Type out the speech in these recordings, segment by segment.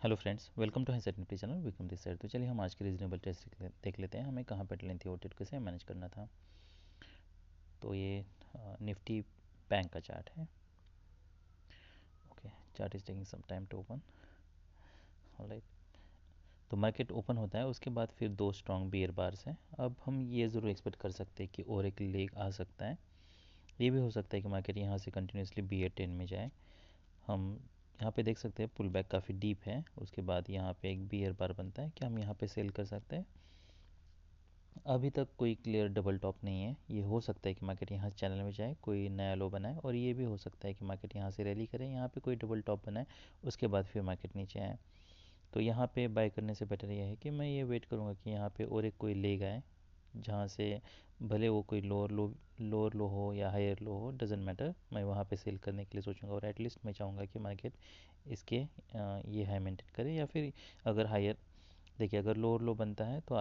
Hello friends, welcome to हैंसेट channel. Welcome this side. तो चलिए हम आज के रीजनेबल टेस्ट देख लेते हैं हमें कहाँ पे लेनी थी और कैसे मैनेज करना था। तो ये निफ्टी बैंक का चार्ट है। Okay, chart is taking some time to open. Alright, तो मार्केट ओपन होता है, उसके बाद फिर दो स्ट्रॉन्ग बियर बार्स हैं। अब हम ये ज़रूर एक्सपेक्ट कर सकते हैं कि और एक लेग आ सकता है। ये भी हो सकता है कि मार्केट यहाँ से कंटिन्यूसली बियर 10 में जाए। हम यहाँ पे देख सकते हैं पुल बैक काफ़ी डीप है, उसके बाद यहाँ पे एक बियर बार बनता है। क्या हम यहाँ पे सेल कर सकते हैं? अभी तक कोई क्लियर डबल टॉप नहीं है। ये हो सकता है कि मार्केट यहाँ चैनल में जाए, कोई नया लो बनाए, और ये भी हो सकता है कि मार्केट यहाँ से रैली करे, यहाँ पे कोई डबल टॉप बनाए, उसके बाद फिर मार्केट नीचे आए। तो यहाँ पे बाय करने से बेटर ये है कि मैं ये वेट करूँगा कि यहाँ पे और एक कोई लेग आए, जहाँ से भले वो कोई लोअर लो हो या हायर लो हो, डजेंट मैटर, मैं वहाँ पे सेल करने के लिए सोचूंगा। और एटलीस्ट मैं चाहूँगा कि मार्केट इसके ये हाई मेंटेन करे, या फिर अगर हायर, देखिए अगर लोअर लो बनता है तो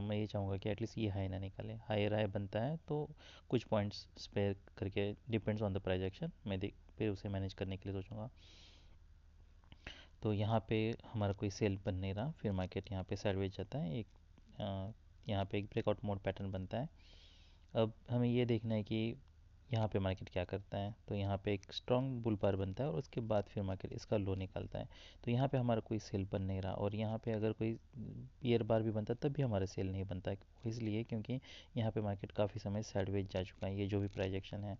मैं ये चाहूँगा कि एटलीस्ट ये हाई ना निकाले। हायर हाई बनता है तो कुछ पॉइंट्स स्पेयर करके, depends on the price action, मैं देख फिर उसे मैनेज करने के लिए सोचूंगा। तो यहाँ पे हमारा कोई सेल बन नहीं रहा, फिर मार्केट यहाँ पे साइडवेज जाता है। यहाँ पे एक ब्रेकआउट मोड पैटर्न बनता है। अब हमें ये देखना है कि यहाँ पे मार्केट क्या करता है। तो यहाँ पे एक स्ट्रॉन्ग बुल बार बनता है और उसके बाद फिर मार्केट इसका लो निकालता है। तो यहाँ पे हमारा कोई सेल बन नहीं रहा, और यहाँ पे अगर कोई पियर बार भी बनता तब भी हमारा सेल नहीं बनता, इसलिए क्योंकि यहाँ पे मार्केट काफ़ी समय साइडवेज जा चुका है, ये जो भी प्राइजेक्शन है।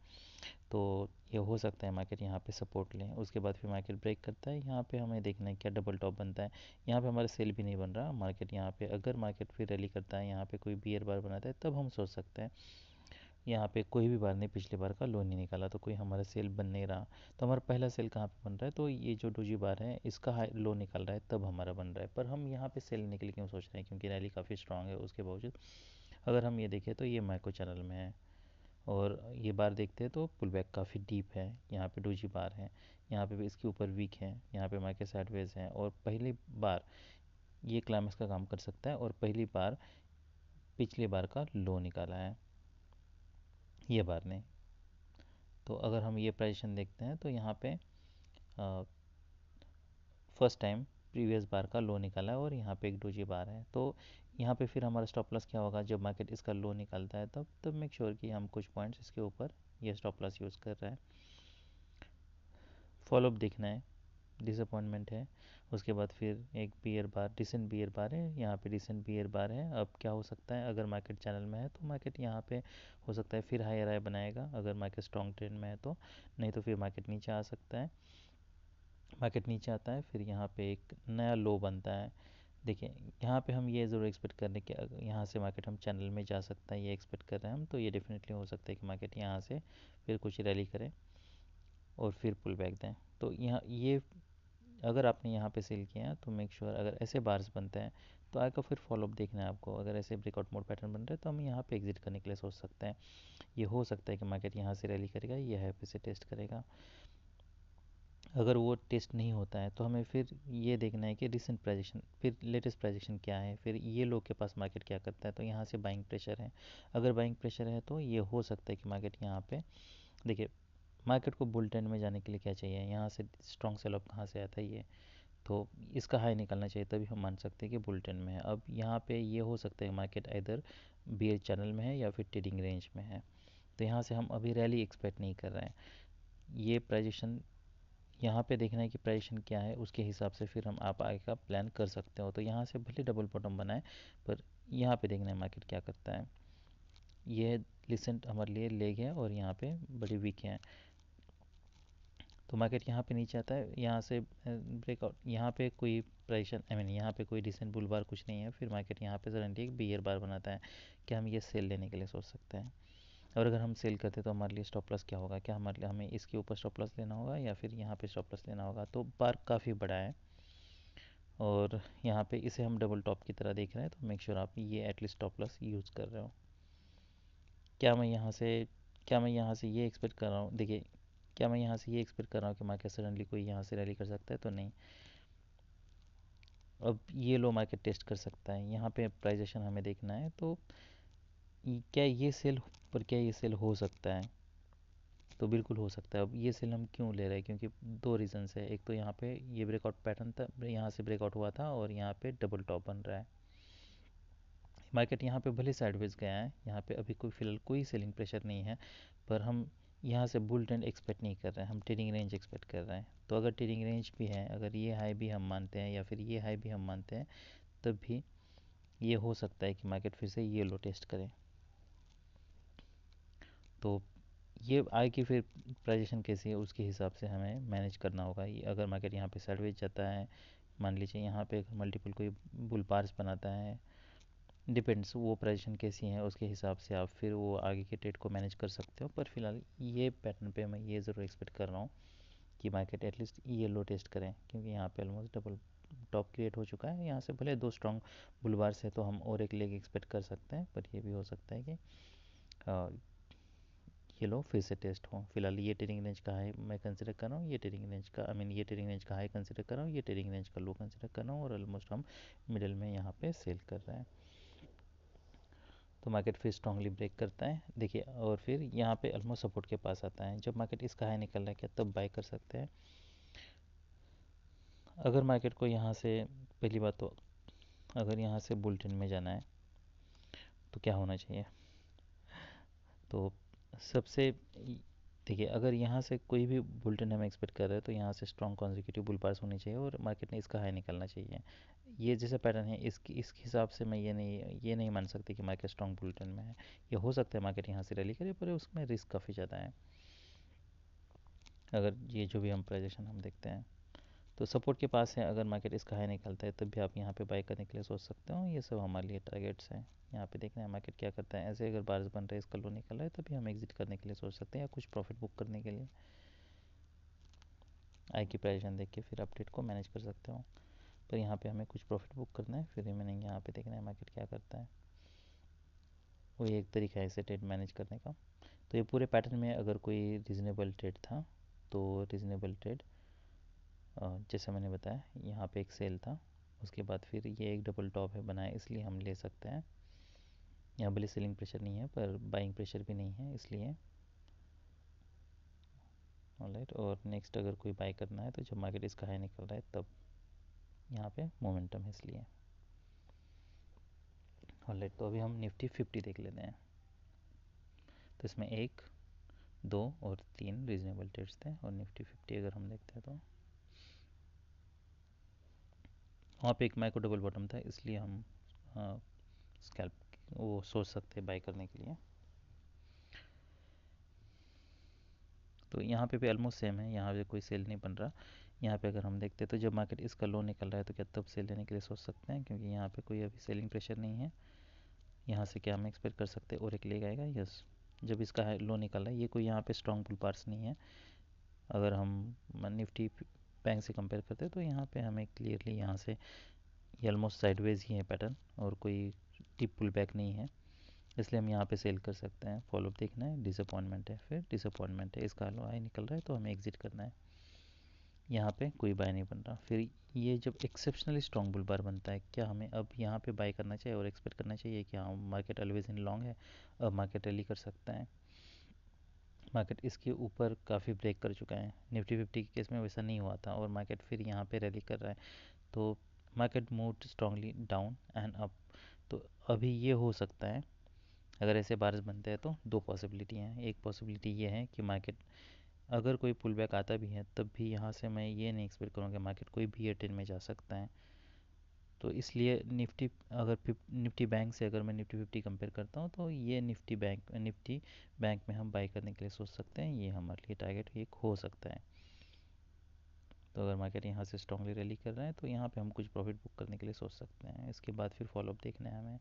तो ये हो सकता है मार्केट यहाँ पे सपोर्ट लें, उसके बाद फिर मार्केट ब्रेक करता है। यहाँ पे हमें देखना है क्या डबल टॉप बनता है। यहाँ पे हमारा सेल भी नहीं बन रहा। मार्केट यहाँ पे अगर मार्केट फिर रैली करता है, यहाँ पे कोई बियर बार बनाता है, तब हम सोच सकते हैं। यहाँ पे कोई भी बार नहीं, पिछले बार का लो नहीं निकाला, तो कोई हमारा सेल बन नहीं रहा। तो हमारा पहला सेल कहाँ पे बन रहा है? तो ये जो डोजी बार है इसका हाई लो निकल रहा है, तब हमारा बन रहा है। पर हम यहाँ पे सेल लेने के लिए क्यों सोच रहे हैं? क्योंकि रैली काफ़ी स्ट्रांग है उसके बावजूद। अगर हम ये देखें तो ये माइक्रो चैनल में है, और ये बार देखते हैं तो पुल बैक काफ़ी डीप है। यहाँ पे डोजी बार है, यहाँ पे भी इसके ऊपर वीक है, यहाँ पे मार्केट साइडवेज है, और पहली बार ये क्लाइमेक्स का काम कर सकता है, और पहली बार पिछली बार का लो निकाला है ये बार ने। तो अगर हम ये प्राइजेशन देखते हैं तो यहाँ पे फर्स्ट टाइम प्रीवियस बार का लो निकाला है, और यहाँ पे एक डोजी बार है। तो यहाँ पे फिर हमारा स्टॉप लॉस क्या होगा? जब मार्केट इसका लो निकालता है तब मेक श्योर कि हम कुछ पॉइंट्स इसके ऊपर ये स्टॉप लॉस यूज़ कर रहे हैं। फॉलोअप देखना है, डिसअपॉइंटमेंट है। उसके बाद फिर एक bear bar, decent bear bar है, यहाँ पे डिसेंट बियर बार है। अब क्या हो सकता है? अगर मार्केट चैनल में है तो मार्केट यहाँ पे हो सकता है फिर हायर हाई बनाएगा, अगर मार्केट स्ट्रॉन्ग ट्रेंड में है तो। नहीं तो फिर मार्केट नीचे आ सकता है। मार्केट नीचे आता है, फिर यहाँ पे एक नया लो बनता है। देखिए यहाँ पे हम ये ज़रूर एक्सपेक्ट कर रहे हैं कि अगर यहाँ से मार्केट हम चैनल में जा सकता है, ये एक्सपेक्ट कर रहे हैं हम। तो ये डेफिनेटली हो सकता है कि मार्केट यहाँ से फिर कुछ रैली करे और फिर पुल बैक दें। तो यहाँ ये, अगर आपने यहाँ पे सेल किया तो मेक श्योर अगर ऐसे बार्स बनते हैं तो आगे का फिर फॉलोअप देखना है आपको। अगर ऐसे ब्रेकआउट मोड पैटर्न बन रहे हैं तो हम यहाँ पे एग्जिट करने के लिए सोच सकते हैं। ये हो सकता है कि मार्केट यहाँ से रैली करेगा, ये है फिर से टेस्ट करेगा। अगर वो टेस्ट नहीं होता है तो हमें फिर ये देखना है कि रिसेंट प्राइजेक्शन, फिर लेटेस्ट प्राइजेक्शन क्या है, फिर ये लोग के पास मार्केट क्या करता है। तो यहाँ से बाइंग प्रेशर है। अगर बाइंग प्रेशर है तो ये हो सकता है कि मार्केट यहाँ पे, देखिए मार्केट को बुल ट्रेंड में जाने के लिए क्या चाहिए? यहाँ से स्ट्रॉन्ग सेल ऑफ कहाँ से आता है? ये तो इसका हाई निकलना चाहिए, तभी हम मान सकते हैं कि बुल ट्रेंड में है। अब यहाँ पे ये हो सकता है मार्केट इधर बियर चैनल में है या फिर ट्रेडिंग रेंज में है। तो यहाँ से हम अभी रैली एक्सपेक्ट नहीं कर रहे हैं। ये प्राइजेशन यहाँ पे देखना है कि प्राइजेशन क्या है, उसके हिसाब से फिर हम आप आगे का प्लान कर सकते हो। तो यहाँ से भले डबल बॉटम बनाए, पर यहाँ पे देखना है मार्केट क्या करता है। ये रिसेंट हमारे लिए लेग है और यहाँ पे बड़ी वीक है। तो मार्केट यहाँ पे नीचे आता है, यहाँ से ब्रेकआउट, यहाँ पे कोई प्राइजेशन, आई मीन यहाँ पे कोई डिसेंट बुल बार कुछ नहीं है, फिर मार्केट यहाँ पे सडनली एक बियर बार बनाता है। क्या हम ये सेल लेने के लिए सोच सकते हैं? और अगर हम सेल करते हैं तो हमारे लिए स्टॉप लॉस क्या होगा? क्या हमारे लिए, हमें इसके ऊपर स्टॉप लॉस लेना होगा या फिर यहाँ पे स्टॉप लॉस लेना होगा? तो बार काफ़ी बड़ा है, और यहाँ पे इसे हम डबल टॉप की तरह देख रहे हैं। तो मेक श्योर आप ये एटलीस्ट स्टॉप लॉस यूज़ कर रहे हो। क्या मैं यहाँ से क्या मैं यहाँ से ये एक्सपेक्ट कर रहा हूँ? देखिए, क्या मैं यहाँ से ये एक्सपेक्ट कर रहा हूँ कि मार्केट सडनली कोई यहाँ से रैली कर सकता है? तो नहीं। अब ये लो मार्केट टेस्ट कर सकता है, यहाँ पे प्राइजेशन हमें देखना है। तो क्या ये सेल, पर क्या ये सेल हो सकता है? तो बिल्कुल हो सकता है। अब ये सेल हम क्यों ले रहे हैं, क्योंकि दो रीज़न्स है। एक तो यहाँ पे ये ब्रेकआउट पैटर्न था, यहाँ से ब्रेकआउट हुआ था और यहाँ पे डबल टॉप बन रहा है। मार्केट यहाँ पे भले साइडवेज गया है, यहाँ पे अभी कोई फिलहाल कोई सेलिंग प्रेशर नहीं है, पर हम यहाँ से बुल ट्रेंड एक्सपेक्ट नहीं कर रहे हैं, हम ट्रेडिंग रेंज एक्सपेक्ट कर रहे हैं। तो अगर ट्रेडिंग रेंज भी है, अगर ये हाई भी हम मानते हैं या फिर ये हाई भी हम मानते हैं, तब भी ये हो सकता है कि मार्केट फिर से ये लो टेस्ट करे। तो ये आगे की फिर प्राइजेशन कैसी है उसके हिसाब से हमें मैनेज करना होगा। ये अगर मार्केट यहाँ पे साइडवेज जाता है, मान लीजिए यहाँ पे मल्टीपल कोई बुल बार्स बनाता है, डिपेंड्स वो प्राइजेशन कैसी है उसके हिसाब से आप फिर वो आगे के ट्रेड को मैनेज कर सकते हो। पर फिलहाल ये पैटर्न पे मैं ये ज़रूर एक्सपेक्ट कर रहा हूँ कि मार्केट एटलीस्ट ये लो टेस्ट करें, क्योंकि यहाँ पे ऑलमोस्ट डबल टॉप क्रिएट हो चुका है। यहाँ से भले दो स्ट्रॉन्ग बुल बार्स है तो हम और एक लेग एक्सपेक्ट कर सकते हैं, पर ये भी हो सकता है कि ये लो फिर से टेस्ट हो। फिलहाल ये ट्रेडिंग रेंज का हाई मैं कंसिडर कर रहा हूँ, ये ट्रेडिंग रेंज का ये ट्रेडिंग रेंज का हाई कंसिडर कर रहा हूँ, ये ट्रेडिंग रेंज का लो कंसिडर कर रहा हूँ, और ऑलमोस्ट हम मिडिल में यहाँ पे सेल कर रहे हैं। तो मार्केट फिर स्ट्रांगली ब्रेक करता है, देखिए, और फिर यहाँ पे ऑलमोस्ट सपोर्ट के पास आता है। जब मार्केट इसका हाई निकल रहा है क्या तब बाय कर सकते हैं। अगर मार्केट को यहाँ से, पहली बात तो अगर यहाँ से बुल ट्रेंड में जाना है तो क्या होना चाहिए। तो सबसे, देखिए, अगर यहाँ से कोई भी बुल ट्रेंड हम एक्सपेक्ट कर रहे हैं तो यहाँ से स्ट्रॉन्ग कॉन्जिक्यूटिव बुल बार्स होनी चाहिए और मार्केट ने इसका हाई निकलना चाहिए। ये जैसा पैटर्न है इस हिसाब से मैं ये नहीं मान सकती कि मार्केट स्ट्रॉन्ग बुल ट्रेंड में है। ये हो सकता है मार्केट यहाँ से रैली करे, पर उसमें रिस्क काफ़ी ज़्यादा है। अगर ये जो भी हम प्राइजेशन हम देखते हैं तो सपोर्ट के पास है, अगर मार्केट इसका हाई निकलता है तब भी आप यहाँ पे बाय करने के लिए सोच सकते हो। ये सब हमारे लिए टारगेट्स हैं। यहाँ पे देखना है मार्केट क्या करता है। ऐसे अगर बार्स बन रहे हैं, इसका लो निकल रहा है, तभी हम एग्जिट करने के लिए सोच सकते हैं या कुछ प्रॉफिट बुक करने के लिए आई की प्राइजेशन देख के फिर आप ट्रेड को मैनेज कर सकते हो। पर यहाँ पे हमें कुछ प्रॉफिट बुक करना है, फिर रिमेनिंग यहाँ पे देखना है मार्केट क्या करता है। वही एक तरीका है इसे ट्रेड मैनेज करने का। तो ये पूरे पैटर्न में अगर कोई रीज़नेबल ट्रेड था तो रीज़नेबल ट्रेड, जैसे मैंने बताया, यहाँ पे एक सेल था, उसके बाद फिर ये एक डबल टॉप है बनाया, इसलिए हम ले सकते हैं। यहाँ भले सेलिंग प्रेशर नहीं है पर बाइंग प्रेशर भी नहीं है, इसलिए ऑलराइट। और नेक्स्ट अगर कोई बाय करना है तो जब मार्केट इसका हाई निकल रहा है तब यहाँ पे मोमेंटम है, इसलिए ऑलराइट। तो अभी हम निफ्टी 50 देख लेते हैं। तो इसमें 1, 2 और 3 रीजनेबल ट्रेड्स थे, और निफ्टी 50 अगर हम देखते हैं तो वहाँ पे एक माइक्रो डबल बॉटम था, इसलिए हम स्कैल्प वो सोच सकते हैं बाय करने के लिए। तो यहाँ पे भी ऑलमोस्ट सेम है, यहाँ पे कोई सेल नहीं बन रहा। यहाँ पे अगर हम देखते हैं तो जब मार्केट इसका लो निकल रहा है तो क्या तब सेल लेने के लिए सोच सकते हैं, क्योंकि यहाँ पे कोई अभी सेलिंग प्रेशर नहीं है। यहाँ से क्या हम एक्सपेक्ट कर सकते हैं, और एक लेग आएगा, यस। जब इसका लो निकल रहा है, ये कोई यहाँ पे स्ट्रॉन्ग पुल पार्स नहीं है। अगर हम निफ्टी बैंक से कंपेयर करते हैं तो यहाँ पे हमें क्लियरली यहाँ से ये ऑलमोस्ट साइडवेज ही है पैटर्न, और कोई टिप पुल बैक नहीं है, इसलिए हम यहाँ पे सेल कर सकते हैं। फॉलोअप देखना है, डिसअपॉइंटमेंट है, फिर डिसअपॉइंटमेंट है, इसका लो हाई निकल रहा है तो हमें एग्जिट करना है। यहाँ पे कोई बाय नहीं बन रहा। फिर ये जब एक्सेप्शनली स्ट्रॉन्ग बुल बार बनता है, क्या हमें अब यहाँ पे बाय करना चाहिए और एक्सपेक्ट करना चाहिए कि हाँ मार्केट ऑलवेज इन लॉन्ग है, अब मार्केट रैली कर सकता है। मार्केट इसके ऊपर काफ़ी ब्रेक कर चुका है, निफ्टी 50 के केस में वैसा नहीं हुआ था, और मार्केट फिर यहाँ पे रैली कर रहा है। तो market moved strongly down and up. तो अभी ये हो सकता है, अगर ऐसे बार्स बनते हैं तो दो पॉसिबिलिटी हैं। एक पॉसिबिलिटी ये है कि मार्केट अगर कोई पुल बैक आता भी है तब भी यहाँ से मैं ये नहीं एक्सपेक्ट करूँगा मार्केट कोई भी एटेन में जा सकता है। तो इसलिए निफ्टी, अगर निफ्टी बैंक से अगर मैं निफ्टी 50 कंपेयर करता हूँ तो ये निफ्टी बैंक में हम बाई करने के लिए सोच सकते हैं। ये हमारे लिए टारगेट एक हो सकता है। तो अगर मार्केट यहाँ से स्ट्रांगली रैली कर रहा है तो यहाँ पे हम कुछ प्रॉफिट बुक करने के लिए सोच सकते हैं। इसके बाद फिर फॉलोअप देखना है हमें,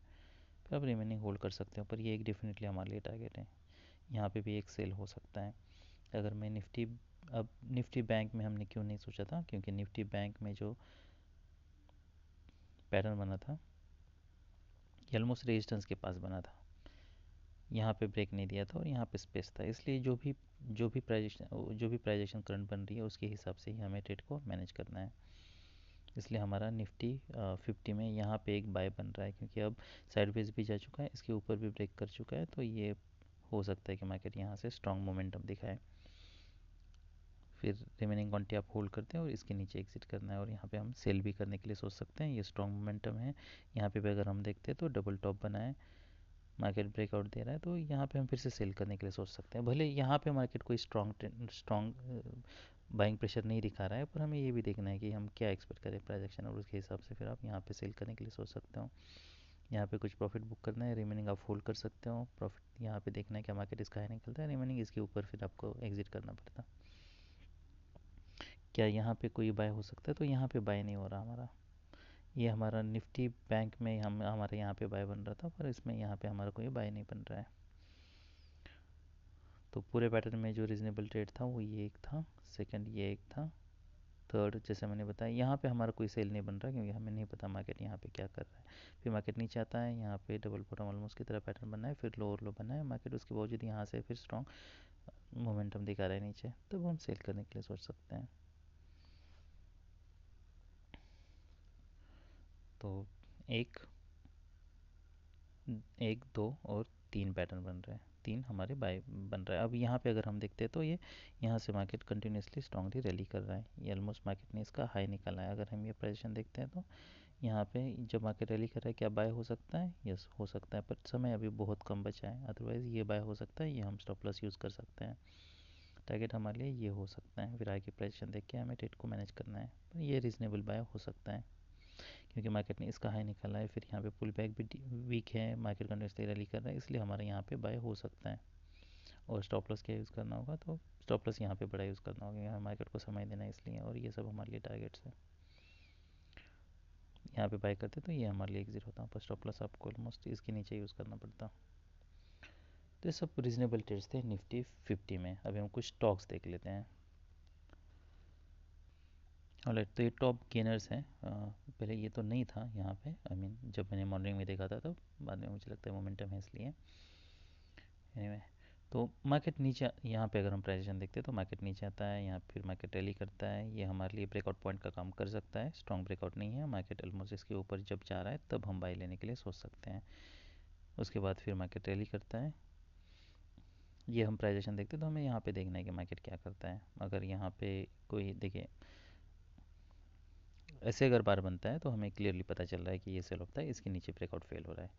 फिर आप रिमेनिंग होल्ड कर सकते हो, पर ये एक डेफिनेटली हमारे लिए टारगेट है। यहाँ पे भी एक सेल हो सकता है। अगर मैं अब निफ्टी बैंक में हमने क्यों नहीं सोचा था, क्योंकि निफ्टी बैंक में जो पैटर्न बना था ये ऑलमोस्ट रेजिस्टेंस के पास बना था, यहाँ पे ब्रेक नहीं दिया था और यहाँ पे स्पेस था, इसलिए जो भी प्राइजेशन करंट बन रही है उसके हिसाब से ही हमें ट्रेड को मैनेज करना है। इसलिए हमारा निफ्टी 50 में यहाँ पे एक बाय बन रहा है, क्योंकि अब साइडवेज भी जा चुका है, इसके ऊपर भी ब्रेक कर चुका है, तो ये हो सकता है कि मार्केट यहाँ से स्ट्रॉन्ग मोमेंटम दिखाए। फिर रिमेनिंग क्वांटिटी आप होल्ड करते हैं और इसके नीचे एग्जिट करना है। और यहाँ पे हम सेल भी करने के लिए सोच सकते हैं, ये स्ट्रॉन्ग मोमेंटम है। यहाँ पे भी अगर हम देखते हैं तो डबल टॉप बना है, मार्केट ब्रेकआउट दे रहा है, तो यहाँ पे हम फिर से सेल करने के लिए सोच सकते हैं। भले यहाँ पे मार्केट कोई स्ट्रॉन्ग बाइंग प्रेशर नहीं दिखा रहा है, पर हमें ये भी देखना है कि हम क्या एक्सपेक्ट करें प्राइस एक्शन, और उसके हिसाब से फिर आप यहाँ पे सेल करने के लिए सोच सकते हो। यहाँ पे कुछ प्रॉफिट बुक करना है, रिमेनिंग आप होल्ड कर सकते हो। प्रॉफिट यहाँ पे देखना है क्या मार्केट इसका हाई निकलता है, रिमेनिंग इसके ऊपर फिर आपको एग्जिट करना पड़ता। क्या यहाँ पे कोई बाय हो सकता है, तो यहाँ पे बाय नहीं हो रहा हमारा। ये हमारा निफ्टी बैंक में हम हमारे यहाँ पे बाय बन रहा था, पर इसमें यहाँ पे हमारा कोई बाय नहीं बन रहा है। तो पूरे पैटर्न में जो रीजनेबल ट्रेड था वो ये एक था, सेकंड ये एक था, थर्ड जैसे मैंने बताया यहाँ पे हमारा कोई सेल नहीं बन रहा क्योंकि हमें नहीं पता मार्केट यहाँ पे क्या कर रहा है। फिर मार्केट नीचे आता है, यहाँ पे डबल बॉटम ऑलमोस्ट की तरह पैटर्न बना है, फिर लोअर लो बना है मार्केट, उसके बावजूद यहाँ से फिर स्ट्रॉन्ग मोमेंटम दिखा रहा है नीचे, तब हम सेल करने के लिए सोच सकते हैं। तो एक एक दो और तीन पैटर्न बन रहे हैं, तीन हमारे बाय बन रहा है। अब यहाँ पे अगर हम देखते हैं तो ये यहाँ से मार्केट कंटिन्यूसली स्ट्रांगली रैली कर रहा है, ये ऑलमोस्ट मार्केट ने इसका हाई निकाला है। अगर हम ये पोजीशन देखते हैं तो यहाँ पे जब मार्केट रैली कर रहा है, क्या बाय हो सकता है? यस हो सकता है, पर समय अभी बहुत कम बचा है, अदरवाइज़ ये बाय हो सकता है, ये हम स्टॉप लॉस यूज़ कर सकते हैं। टारगेट हमारे लिए ये हो सकता है, फिर आगे पोजीशन देख के हमें ट्रेड को मैनेज करना है, पर ये रीजनेबल बाय हो सकता है क्योंकि मार्केट ने इसका हाई निकाला है। फिर यहाँ पे पुल बैक भी वीक है, मार्केट कंटिन्यूसली रैली कर रहा है, इसलिए हमारे यहाँ पे बाय हो सकता है। और स्टॉप लॉस क्या यूज़ करना होगा, तो स्टॉप लॉस यहाँ पे बड़ा यूज़ करना होगा, यहाँ मार्केट को समय देना है इसलिए, और ये सब हमारे लिए टारगेट्स है। यहाँ पे बाय करते तो ये हमारे लिए एग्जिट होता, पर स्टॉप लॉस आपको ऑलमोस्ट इसके नीचे यूज़ करना पड़ता। तो ये सब रीजनेबल ट्रेड्स थे निफ्टी 50 में। अभी हम कुछ स्टॉक्स देख लेते हैं। ऑलराइट, तो ये टॉप गेनर्स हैं। पहले ये तो नहीं था यहाँ पे, आई मीन जब मैंने मॉर्निंग में देखा था, तो बाद में मुझे लगता है मोमेंटम है इसलिए। एनीवे, तो मार्केट नीचे यहाँ पे अगर हम प्राइजेशन देखते हैं तो मार्केट नीचे आता है, यहाँ फिर मार्केट रैली करता है, ये हमारे लिए ब्रेकआउट पॉइंट का काम कर सकता है। स्ट्रॉन्ग ब्रेकआउट नहीं है, मार्केट ऑलमोस्ट इसके ऊपर जब जा रहा है तब हम बाई लेने के लिए सोच सकते हैं। उसके बाद फिर मार्केट रैली करता है, ये हम प्राइजेशन देखते हैं तो हमें यहाँ पे देखना है कि मार्केट क्या करता है। अगर यहाँ पे कोई देखिए ऐसे अगर बार बनता है तो हमें क्लियरली पता चल रहा है कि ये सेल होता है, इसके नीचे ब्रेकआउट फेल हो रहा है।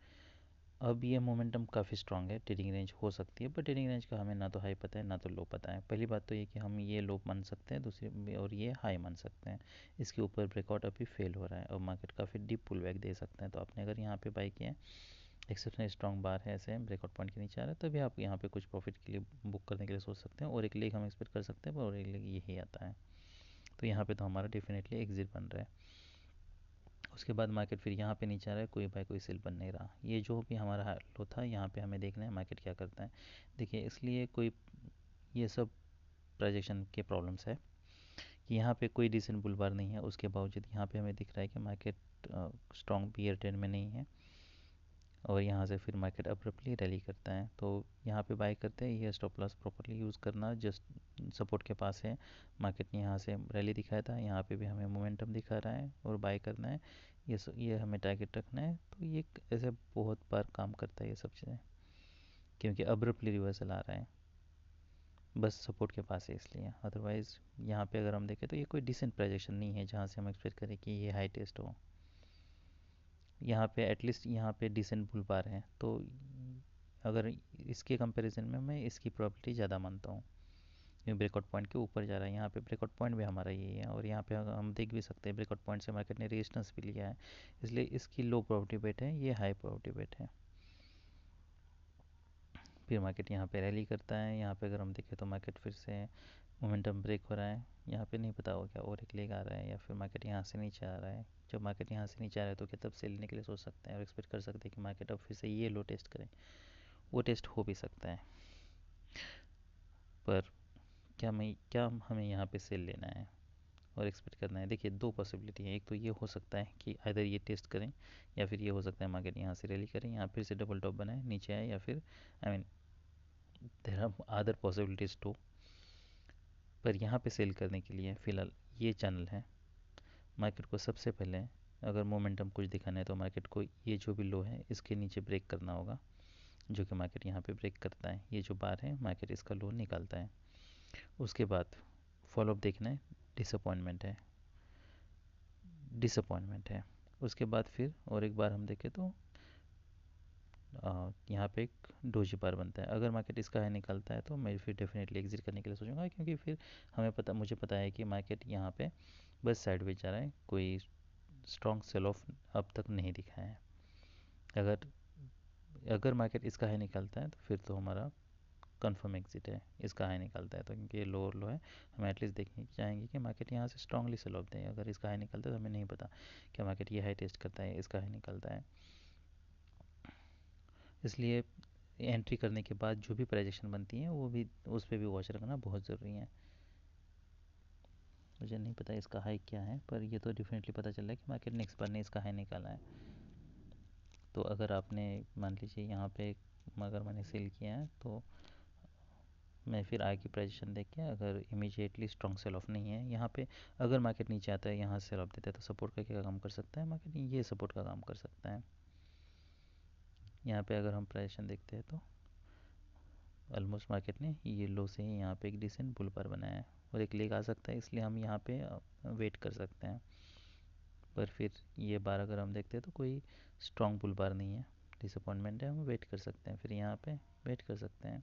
अब ये मोमेंटम काफ़ी स्ट्रांग है, ट्रेडिंग रेंज हो सकती है, पर ट्रेडिंग रेंज का हमें ना तो हाई पता है ना तो लो पता है। पहली बात तो ये कि हम ये लो मान सकते हैं, दूसरी और ये हाई मान सकते हैं। इसके ऊपर ब्रेकआउट अभी फेल हो रहा है और मार्केट काफ़ी डीप पुल बैक दे सकते हैं। तो आपने अगर यहाँ पे बाई किया है, एक्सेप्शनल स्ट्रॉन्ग बार है, ऐसे ब्रेकआउट पॉइंट के नीचे आ रहा है, तभी आप यहाँ पे कुछ प्रॉफिट के लिए बुक करने के लिए सोच सकते हैं। और एक लेग हम एक्सपेक्ट कर सकते हैं, पर और एक लेग यही आता है, तो यहाँ पे तो हमारा डेफिनेटली एग्जिट बन रहा है। उसके बाद मार्केट फिर यहाँ पे नीचे आ रहा है, कोई बाय कोई सेल बन नहीं रहा। ये जो भी हमारा लो था, यहाँ पे हमें देखना है मार्केट क्या करता है। देखिए इसलिए कोई ये सब प्रोजेक्शन के प्रॉब्लम्स है कि यहाँ पे कोई डिसेंट बुलबार नहीं है, उसके बावजूद यहाँ पे हमें दिख रहा है कि मार्केट स्ट्रॉन्ग बियर ट्रेंड में नहीं है, और यहाँ से फिर मार्केट अब्रप्टली रैली करता है। तो यहाँ पे बाय करते हैं, ये स्टॉप लॉस प्रॉपर्ली यूज़ करना, जस्ट सपोर्ट के पास है, मार्केट ने यहाँ से रैली दिखाया था, यहाँ पे भी हमें मोमेंटम दिखा रहा है और बाय करना है। ये हमें टारगेट रखना है। तो ये ऐसे बहुत बार काम करता है ये सब चीज़ें, क्योंकि अब्रप्टली रिवर्सल आ रहा है, बस सपोर्ट के पास है इसलिए। अदरवाइज़ यहाँ पे अगर हम देखें तो ये कोई डिसेंट प्रोजेक्शन नहीं है जहाँ से हम एक्सपेक्ट करें कि ये हाई टेस्ट हो। यहाँ पे एटलीस्ट यहाँ पे डिसेंट बुल बार है, तो अगर इसके कंपैरिजन में मैं इसकी प्रोबेबिलिटी ज़्यादा मानता हूँ, क्योंकि ब्रेकआउट पॉइंट के ऊपर जा रहा है। यहाँ पे ब्रेकआउट पॉइंट भी हमारा यही है, और यहाँ पे हम देख भी सकते हैं ब्रेकआउट पॉइंट से मार्केट ने रेजिस्टेंस भी लिया है, इसलिए इसकी लो प्रोबेबिलिटी बेट है, ये हाई प्रोबेबिलिटी बेट है। फिर मार्केट यहाँ पे रैली करता है, यहाँ पे अगर हम देखें तो मार्केट फिर से मोमेंटम ब्रेक हो रहा है, यहाँ पे नहीं पता हो क्या और एक लेग आ रहा है, या फिर मार्केट यहाँ से नीचे आ रहा है। जब मार्केट यहाँ से नीचे आ रहा है तो क्या तब सेल लेने के लिए सोच सकते हैं और एक्सपेक्ट कर सकते हैं कि मार्केट अब फिर से ये लो टेस्ट करें, वो टेस्ट हो भी सकता है। पर क्या हमें यहाँ पे सेल लेना है और एक्सपेक्ट करना है? देखिए दो पॉसिबिलिटी है, एक तो ये हो सकता है कि आइदर ये टेस्ट करें, या फिर ये हो सकता है मार्केट यहाँ से रैली करें, यहाँ फिर से डबल टॉप बनाए नीचे आए, या फिर I mean there are other possibilities too. पर यहाँ पे सेल करने के लिए फ़िलहाल ये चैनल है। मार्केट को सबसे पहले अगर मोमेंटम कुछ दिखाना है तो मार्केट को ये जो भी लो है इसके नीचे ब्रेक करना होगा, जो कि मार्केट यहाँ पे ब्रेक करता है। ये जो बार है मार्केट इसका लो निकालता है। उसके बाद फॉलोअप देखना है, डिसअपॉइंटमेंट है, डिसअपॉइंटमेंट है। उसके बाद फिर और एक बार हम देखें तो यहाँ पे एक डोजी बार बनता है। अगर मार्केट इसका हाई निकलता है तो मैं फिर डेफिनेटली एग्जिट करने के लिए सोचूंगा, क्योंकि फिर मुझे पता है कि मार्केट यहाँ पे बस साइडवेज जा रहा है, कोई स्ट्रॉन्ग सेल ऑफ अब तक नहीं दिखा है। अगर अगर मार्केट इसका हाई निकलता है तो फिर तो हमारा कंफर्म एग्जिट है, इसका हाई निकलता है तो, क्योंकि ये लोअर लो है। हम एटलीस्ट देखने चाहेंगे कि मार्केट यहाँ से स्ट्रांगली सेल ऑफ दे। अगर इसका हाई निकलता है तो हमें नहीं पता कि मार्केट ये हाई टेस्ट करता है, इसका हाई निकलता है। इसलिए एंट्री करने के बाद जो भी प्राइजेक्शन बनती है वो भी, उस पर भी वॉच रखना बहुत ज़रूरी है। मुझे नहीं पता इसका हाई क्या है, पर ये तो डेफिनेटली पता चल रहा है कि मार्केट नेक्स्ट बार ने इसका हाई निकाला है। तो अगर आपने मान लीजिए यहाँ पे अगर मैंने सेल किया है तो मैं फिर आगे की प्राइजेशन देख के, अगर इमीडिएटली स्ट्रॉन्ग सेल ऑफ नहीं है यहाँ पे, अगर मार्केट नीचे आता है यहाँ सेल ऑफ देता है तो सपोर्ट का क्या काम कर सकता है मार्केट, ये सपोर्ट का काम कर सकता है। यहाँ पे अगर हम प्राइजेशन देखते हैं तो ऑलमोस्ट मार्केट ने ये लो से ही यहाँ पे एक डिसेंट बुल बार बनाया है और एक लेग आ सकता है, इसलिए हम यहाँ पे वेट कर सकते हैं। पर फिर ये बार अगर हम देखते हैं तो कोई स्ट्रॉन्ग बुल बार नहीं है, डिसअपॉइंटमेंट है, हम वेट कर सकते हैं, फिर यहाँ पे वेट कर सकते हैं।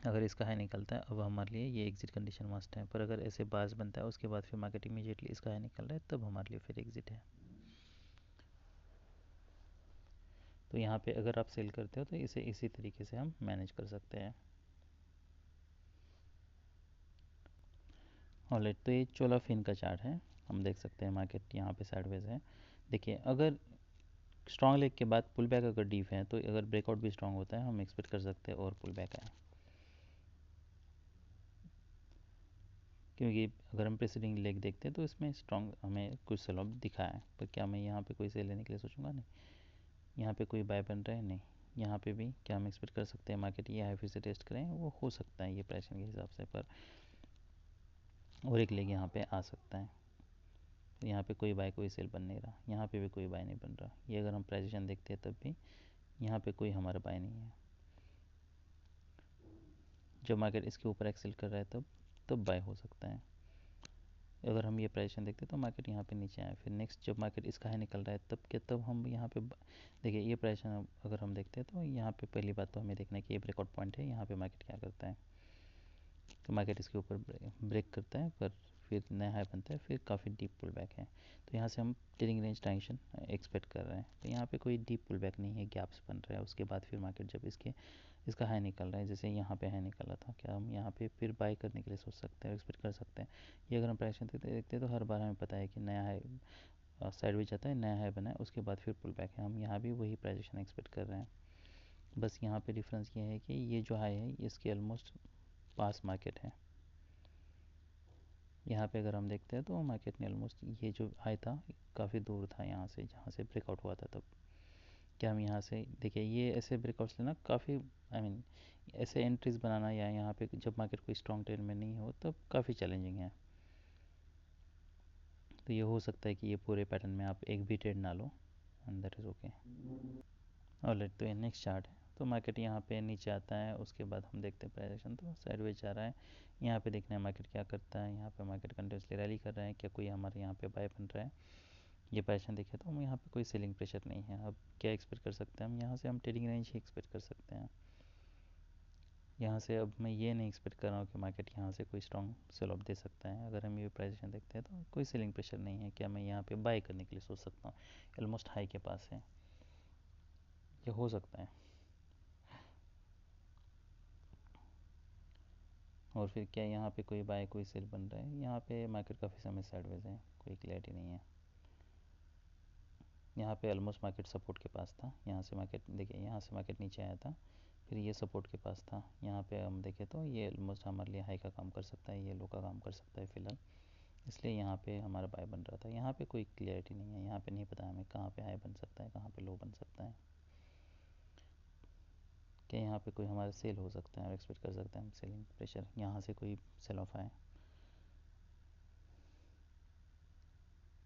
अगर इसका हाई निकलता है अब हमारे लिए ये एग्जिट कंडीशन मस्ट है, पर अगर ऐसे बार्स बनता है उसके बाद फिर मार्केट इमीडिएटली इसका हाई निकल रहा है तब हमारे लिए फिर एग्जिट है। तो यहाँ पे अगर आप सेल करते हो तो इसे इसी तरीके से हम मैनेज कर सकते हैं। ऑलराइट, तो ये चोला फिन का चार्ट है। हम देख सकते हैं मार्केट यहाँ पे साइडवेज है। देखिए अगर स्ट्रॉन्ग लेग के बाद पुल बैक अगर डीप है तो अगर ब्रेकआउट भी स्ट्रॉन्ग होता है हम एक्सपेक्ट कर सकते हैं और पुल बैक है, क्योंकि अगर हम प्रेसिडिंग लेग देखते हैं तो इसमें स्ट्रॉन्ग हमें कुछ सेल ऑफ दिखा है। पर क्या मैं यहाँ पे कोई सेल लेने के लिए सोचूंगा? नहीं। यहाँ पे कोई बाय बन रहा है? नहीं। यहाँ पे भी क्या हम एक्सपेक्ट कर सकते हैं मार्केट ये हाई फिर से टेस्ट करें? वो हो सकता है ये प्राइसिंग के हिसाब से, पर और एक लेग यहाँ पे आ सकता है। तो यहाँ पे कोई बाय कोई सेल बन नहीं रहा, यहाँ पे भी कोई बाय नहीं बन रहा। ये अगर हम प्राइजेशन देखते हैं तब भी यहाँ पे कोई हमारा बाय नहीं है। जब मार्केट इसके ऊपर एक्सेल कर रहा है तब बाय हो सकता है। अगर हम ये प्राइजेशन देखते हैं तो मार्केट यहाँ पे नीचे आए, फिर नेक्स्ट जब मार्केट इसका हाई निकल रहा है तब हम यहाँ पे देखिए ये प्राइजेशन अगर हम देखते हैं तो यहाँ पे पहली बात तो हमें देखना है कि ये ब्रेकआउट पॉइंट है, यहाँ पे मार्केट क्या करता है। तो मार्केट इसके ऊपर ब्रेक करता है पर फिर नया हाई बनता है, फिर काफ़ी डीप पुल बैक है। तो यहाँ से हम ट्रेडिंग रेंज ट्रांजेक्शन एक्सपेक्ट कर रहे हैं। तो यहाँ पे कोई डीप पुल बैक नहीं है, गैप्स बन रहा है। उसके बाद फिर मार्केट जब इसका हाई निकल रहा है, जैसे यहाँ पे हाई निकला था, क्या हम यहाँ पे फिर बाय करने के लिए सोच सकते हैं, एक्सपेक्ट कर सकते हैं। ये अगर हम प्राइस देखते हैं तो हर बार हमें पता है कि नया हाई साइडवेज जाता है, नया हाई बना है, उसके बाद फिर पुल बैक है। हम यहाँ भी वही प्राइजेशन एक्सपेक्ट कर रहे हैं। बस यहाँ पे डिफरेंस ये है कि ये जो हाई है इसके ऑलमोस्ट पास मार्केट है। यहाँ पे अगर हम देखते हैं तो मार्केट ने ऑलमोस्ट ये जो हाई था काफ़ी दूर था यहाँ से, जहाँ से ब्रेकआउट हुआ था। तब क्या हम यहाँ से देखिए ये ऐसे ब्रेकआउट्स लेना काफ़ी ऐसे एंट्रीज बनाना या यहाँ पे जब मार्केट कोई स्ट्रॉन्ग ट्रेंड में नहीं हो तब काफ़ी चैलेंजिंग है। तो ये हो सकता है कि ये पूरे पैटर्न में आप एक भी ट्रेड ना लो, and that is okay. Alright, तो ये नेक्स्ट चार्ट है। तो मार्केट यहाँ पे नीचे आता है, उसके बाद हम देखते हैं प्राइजेशन तो साइडवेज जा रहा है। यहाँ पे देखना है मार्केट क्या करता है। यहाँ पे मार्केट कंटिन्यूसली रैली कर रहा है, क्या कोई हमारे यहाँ पे बाय बन रहा है? ये पैशन देखे तो हम यहाँ पे कोई सेलिंग प्रेशर नहीं है। अब क्या एक्सपेक्ट कर सकते हैं हम यहाँ से? हम ट्रेडिंग रेंज ही एक्सपेक्ट कर सकते हैं यहाँ से। अब मैं ये नहीं एक्सपेक्ट कर रहा हूँ कि मार्केट यहाँ से कोई स्ट्रॉन्ग सेल ऑफ दे सकता है। अगर हम ये प्राइजेशन देखते हैं तो कोई सेलिंग प्रेशर नहीं है। क्या मैं यहाँ पे बाय करने के लिए सोच सकता हूँ? ऑलमोस्ट हाई के पास है, ये हो सकता है। और फिर क्या यहाँ पे कोई बाय कोई सेल बन रहा है? यहाँ पे मार्केट काफ़ी समय साइडवेज है, कोई क्लैरिटी नहीं है। यहाँ पे ऑलमोस्ट मार्केट सपोर्ट के पास था। यहाँ से मार्केट देखिए, यहाँ से मार्केट नीचे आया था, फिर ये सपोर्ट के पास था। यहाँ पे हम देखें तो ये ऑलमोस्ट हमारे लिए हाई का काम कर सकता है, ये लो का काम कर सकता है फ़िलहाल। इसलिए यहाँ पे हमारा बाय बन रहा था। यहाँ पे कोई क्लियरिटी नहीं है, यहाँ पे नहीं पता हमें कहाँ पे हाई बन सकता है, कहाँ पे लो बन सकता है। क्या यहाँ पे कोई हमारा सेल हो सकता है और एक्सपेक्ट कर सकते हैं हम सेलिंग प्रेशर, यहाँ से कोई सेल ऑफ आए?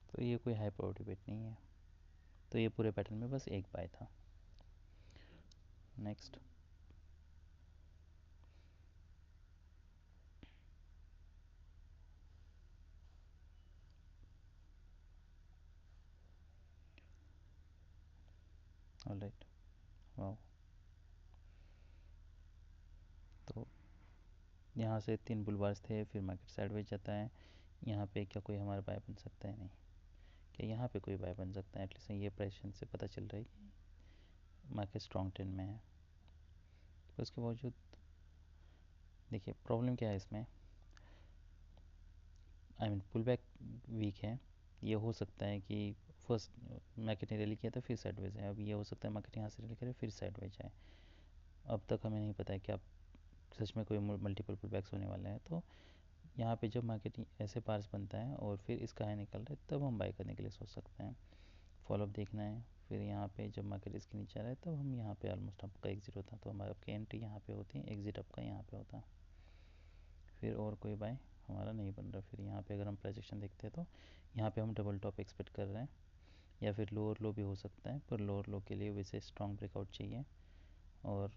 तो ये कोई हाई प्रायोरिटी बेट नहीं है। तो ये पूरे पैटर्न में बस एक बाय था। Next, alright, wow. तो यहाँ से 3 बुलवार्स थे, फिर मार्केट साइडवेज जाता है। यहाँ पे क्या कोई हमारा बाय बन सकता है? नहीं। क्या यहाँ पे कोई बाय बन सकता है? एटलीस्ट ये प्राइस से पता चल रहा है कि मार्केट स्ट्रॉन्ग ट्रेंड में है। तो उसके बावजूद देखिए प्रॉब्लम क्या है इसमें, I mean pull back weak है। ये हो सकता है कि फर्स्ट मार्केट ने रैली किया था फिर साइडवेज है, अब ये हो सकता है मार्केट यहाँ से रैली करे फिर साइडवेज है। अब तक हमें नहीं पता है कि आप सच में कोई मल्टीपल पुल बैक्स होने वाले हैं। तो यहाँ पे जब मार्केट ऐसे पार्स बनता है और फिर इसका हाई निकल रहा है तब हम बाय करने के लिए सोच सकते हैं। फॉलोअप देखना है, फिर यहाँ पे जब मार्केट इसके नीचे आ रहा है तब हम यहाँ पे ऑलमोस्ट आपका एग्जिट होता है, तो हमारा आपकी एंट्री यहाँ पे होती है, एग्जिट आपका यहाँ पे होता है। फिर और कोई बाय हमारा नहीं बन रहा। फिर यहाँ पे अगर हम प्राइस एक्शन देखते हैं तो यहाँ पे हम डबल टॉप एक्सपेक्ट कर रहे हैं, या फिर लोअर लो भी हो सकता है, पर लोअर लो के लिए वैसे स्ट्रॉन्ग ब्रेकआउट चाहिए। और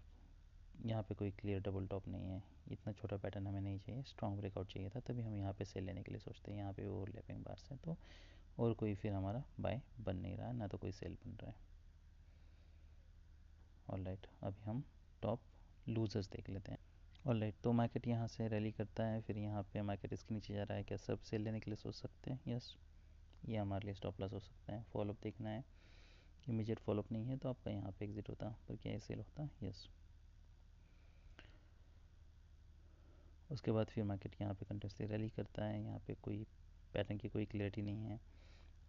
यहाँ पे कोई क्लियर डबल टॉप नहीं है, इतना छोटा पैटर्न हमें नहीं चाहिए, स्ट्रॉन्ग ब्रेकआउट चाहिए था, तभी हम यहाँ पे सेल लेने के लिए सोचते हैं। यहाँ पे ओवरलैपिंग बार्स है, तो और कोई फिर हमारा बाय बन नहीं रहा है, ना तो कोई सेल बन रहा है। ऑलराइट, अभी हम टॉप लूजर्स देख लेते हैं। ऑलराइट, तो मार्केट यहाँ से रैली करता है, फिर यहाँ पे मार्केट इसके नीचे जा रहा है, क्या सब सेल लेने के लिए सोच सकते हैं? यस, ये हमारे लिए स्टॉप लॉस हो सकता है। फॉलोअप देखना है, इमीडिएट फॉलोअप नहीं है तो आपका यहाँ पे एग्जिट होता, पर क्या ये सेल होता? यस। उसके बाद फिर मार्केट यहाँ पे कंटिन्यूसली रैली करता है, यहाँ पे कोई पैटर्न की कोई क्लियरिटी नहीं है।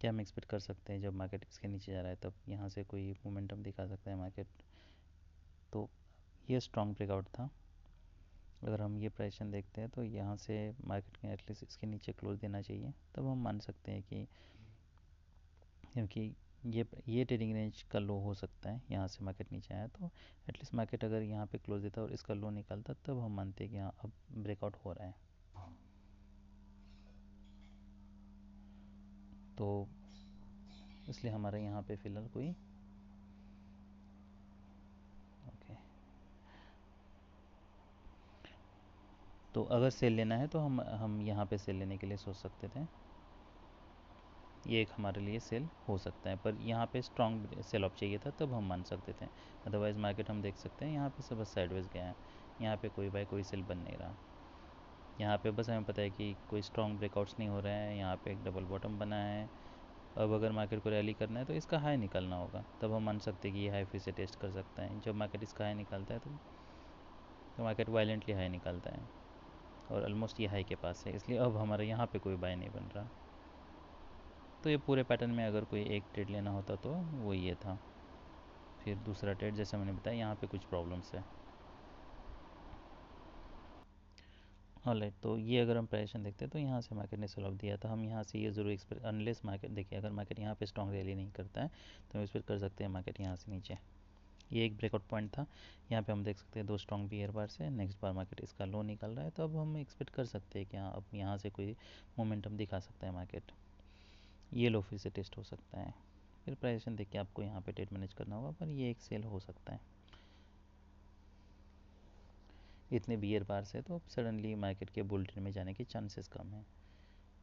क्या हम एक्सपेक्ट कर सकते हैं जब मार्केट इसके नीचे जा रहा है तब यहाँ से कोई मोमेंटम दिखा सकता है मार्केट? तो ये स्ट्रॉन्ग ब्रेकआउट था। अगर हम ये प्राइसन देखते हैं तो यहाँ से मार्केट के एटलीस्ट इसके नीचे क्लोज देना चाहिए, तब हम मान सकते हैं कि, क्योंकि ये ट्रेडिंग रेंज का लो हो सकता है, यहाँ से मार्केट नीचे आया तो एटलीस्ट मार्केट अगर यहाँ पे क्लोज देता और इसका लो निकलता तब हम मानते हैं कि हाँ अब ब्रेकआउट हो रहा है। तो इसलिए हमारा यहाँ पे फिलहाल कोई ओके। तो अगर सेल लेना है तो हम यहाँ पे सेल लेने के लिए सोच सकते थे, ये एक हमारे लिए सेल हो सकता है, पर यहाँ पे स्ट्रॉन्ग सेल ऑफ चाहिए था तब हम मान सकते थे। अदरवाइज़ मार्केट हम देख सकते हैं यहाँ पे सब बस साइडवेज गया है, यहाँ पे कोई बाय कोई सेल बन नहीं रहा। यहाँ पे बस हमें पता है कि कोई स्ट्रॉन्ग ब्रेकआउट्स नहीं हो रहे हैं, यहाँ पे एक डबल बॉटम बना है। अब अगर मार्केट को रैली करना है तो इसका हाई निकलना होगा, तब हम मान सकते हैं कि ये हाई फिर से टेस्ट कर सकता है। जब मार्केट इसका हाई निकलता है तो मार्केट वायलेंटली हाई निकलता है और ऑलमोस्ट ये हाई के पास है, इसलिए अब हमारे यहाँ पे कोई बाय नहीं बन रहा। तो ये पूरे पैटर्न में अगर कोई एक ट्रेड लेना होता तो वो ये था। फिर दूसरा ट्रेड जैसे मैंने बताया यहाँ पे कुछ प्रॉब्लम्स है। ऑलराइट, तो ये अगर हम प्राइसेशन देखते हैं तो यहाँ से मार्केट ने सेल ऑफ दिया था, हम यहाँ से ये ज़रूर एक्सपेक्ट, अनलेस मार्केट देखिए अगर मार्केट यहाँ पे स्ट्रॉन्ग रैली नहीं करता है तो हम एक्सपेक्ट कर सकते हैं मार्केट यहाँ से नीचे। ये एक ब्रेकआउट पॉइंट था, यहाँ पे हम देख सकते हैं 2 स्ट्रॉन्ग बियर बार से नेक्स्ट बार मार्केट इसका लो निकल रहा है, तो अब हम एक्सपेक्ट कर सकते हैं कि हाँ अब यहाँ से कोई मोमेंटम दिखा सकता है मार्केट, ये लो फिर से टेस्ट हो सकता है। फिर प्राइसेशन देख के आपको यहाँ पे ट्रेड मैनेज करना होगा, पर ये एक सेल हो सकता है। इतने बियर बार से तो सडनली मार्केट के बुल ट्रेंड में जाने के चांसेस कम है।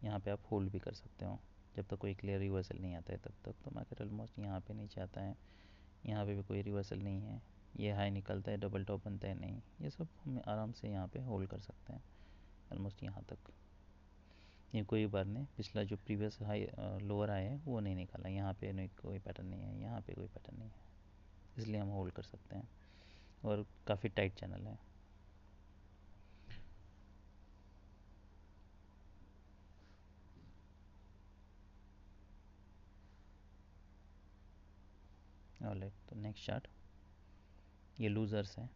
यहाँ पे आप होल्ड भी कर सकते हो जब तक कोई क्लियर रिवर्सल नहीं आता है तब तक। तो मार्केट ऑलमोस्ट यहाँ पे नीचे आता है, यहाँ पे भी कोई रिवर्सल नहीं है, ये हाई निकलता है डबल टॉप बनता है नहीं, ये सब हम आराम से यहाँ पे होल्ड कर सकते हैं ऑलमोस्ट यहाँ तक। ये कोई बार नहीं, पिछला जो प्रीवियस हाई लोअर हाई है वो नहीं निकाला, यहाँ पे नहीं कोई पैटर्न नहीं है, यहाँ पे कोई पैटर्न नहीं है, इसलिए हम होल्ड कर सकते हैं। और काफ़ी टाइट चैनल है। ऑलराइट, तो नेक्स्ट चार्ट ये लूज़र्स है।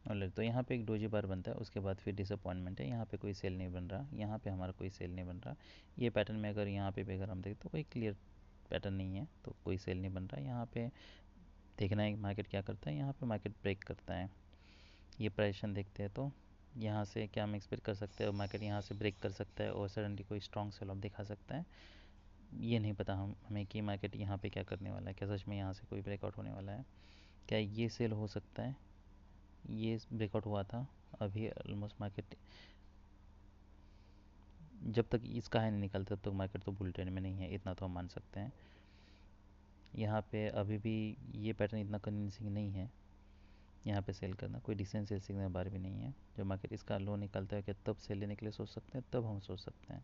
ऑलराइट, तो यहाँ पे एक डोजी बार बनता है, उसके बाद फिर डिसअपॉइंटमेंट है, यहाँ पे कोई सेल नहीं बन रहा, यहाँ पे हमारा कोई सेल नहीं बन रहा। ये पैटर्न में अगर यहाँ पे भी अगर हम देखें तो कोई क्लियर पैटर्न नहीं है, तो कोई सेल नहीं बन रहा। यहाँ पे देखना है मार्केट क्या करता है, यहाँ पे मार्केट ब्रेक करता है। ये प्राइसेशन देखते हैं तो यहाँ से क्या हम एक्सपेक्ट कर सकते हैं, मार्केट यहाँ से ब्रेक कर सकता है और सडनली कोई स्ट्रॉन्ग सेल ऑफ दिखा सकता है। ये नहीं पता हमें कि मार्केट यहाँ पे क्या करने वाला है, क्या सच में यहाँ से कोई ब्रेकआउट होने वाला है, क्या ये सेल हो सकता है। ये ब्रेकआउट हुआ था अभी ऑलमोस्ट मार्केट जब तक इसका हाई नहीं निकलता तब तक मार्केट तो बुल ट्रेंड में नहीं है, इतना तो हम मान सकते हैं। यहाँ पे अभी भी ये पैटर्न इतना कन्विंसिंग नहीं है, यहाँ पे सेल करना कोई डिसेंट सेल सिग्नल बार भी नहीं है। जब मार्केट इसका लो निकलता है कि तब सेल लेने के लिए सोच सकते हैं, तब हम सोच सकते हैं,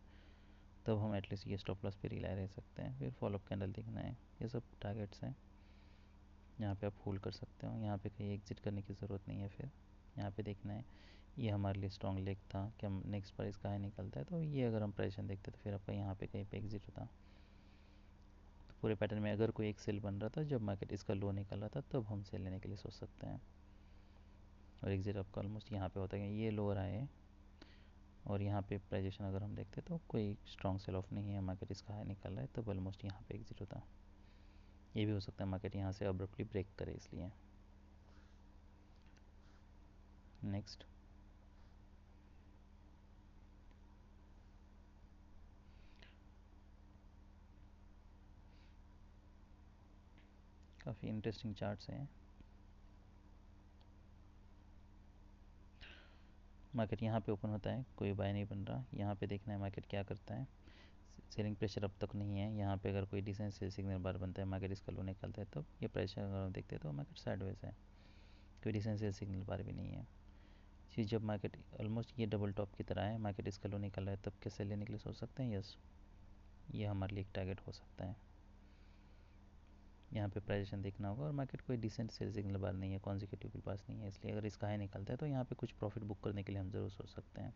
तब हम एटलीस्ट ये स्टॉप लॉस पे रिलाय रह सकते हैं। फिर फॉलोअप कैंडल दिखना है, ये सब टारगेट्स हैं। यहाँ पे आप होल्ड कर सकते हो, यहाँ पे कहीं एग्जिट करने की ज़रूरत नहीं है। फिर यहाँ पे देखना है, ये हमारे लिए स्ट्रॉन्ग लेग था कि हम नेक्स्ट बार इसका हाई निकलता है तो ये अगर हम प्राइसन देखते तो फिर आपका यहाँ पे कहीं पे एग्जिट होता। तो पूरे पैटर्न में अगर कोई एक सेल बन रहा था जब मार्केट इसका लो निकल रहा था, तब हम सेल लेने के लिए सोच सकते हैं। और एग्जिट आपका ऑलमोस्ट यहाँ पे होता है, ये लोअर आए और यहाँ पे प्राइजेशन अगर हम देखते तो कोई स्ट्रॉन्ग सेल ऑफ नहीं है, मार्केट इसका हाई निकल रहा है, तब ऑलमोस्ट यहाँ पे एग्जिट होता। ये भी हो सकता है मार्केट यहाँ से अब्रप्टली ब्रेक करे इसलिए। नेक्स्ट काफ़ी इंटरेस्टिंग चार्ट्स हैं। मार्केट यहाँ पे ओपन होता है, कोई बाय नहीं बन रहा, यहाँ पे देखना है मार्केट क्या करता है। सेलिंग प्रेशर अब तक नहीं है, यहाँ पे अगर कोई डिसेंट सेल सिग्नल बार बनता है, मार्केट इसका लो निकलता है, तब ये प्रेशर अगर हम देखते हैं तो मार्केट साइडवेज है, कोई डिसेंट सेल सिग्नल बार भी नहीं है। चीज़ जब मार्केट ऑलमोस्ट ये डबल टॉप की तरह है, मार्केट इसका लो निकल रहा है, तब कैसे लेने के लिए सोच सकते हैं। यस, ये हमारे लिए एक टारगेट हो सकता है। यहाँ पे प्राइजेशन देखना होगा और मार्केट कोई डिसेंट सेल सिग्नल बार नहीं है, कॉन्जिक्यूटिव पास नहीं है, इसलिए अगर इसका हाई निकलता है तो यहाँ पे कुछ प्रॉफिट बुक करने के लिए हम ज़रूर सोच सकते हैं।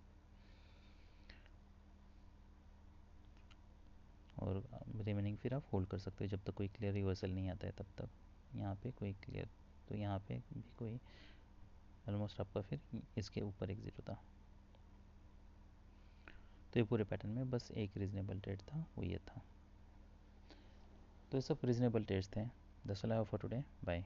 और रिमेनिंग फिर आप होल्ड कर सकते हो जब तक कोई क्लियर रिवर्सल नहीं आता है तब तक। यहाँ पे कोई क्लियर, तो यहाँ पे भी कोई ऑलमोस्ट आपका फिर इसके ऊपर एग्जिट होता। तो ये पूरे पैटर्न में बस एक रीजनेबल ट्रेड था, वो ये था। तो ये सब रीजनेबल ट्रेड्स थे। That's all I have for today, bye.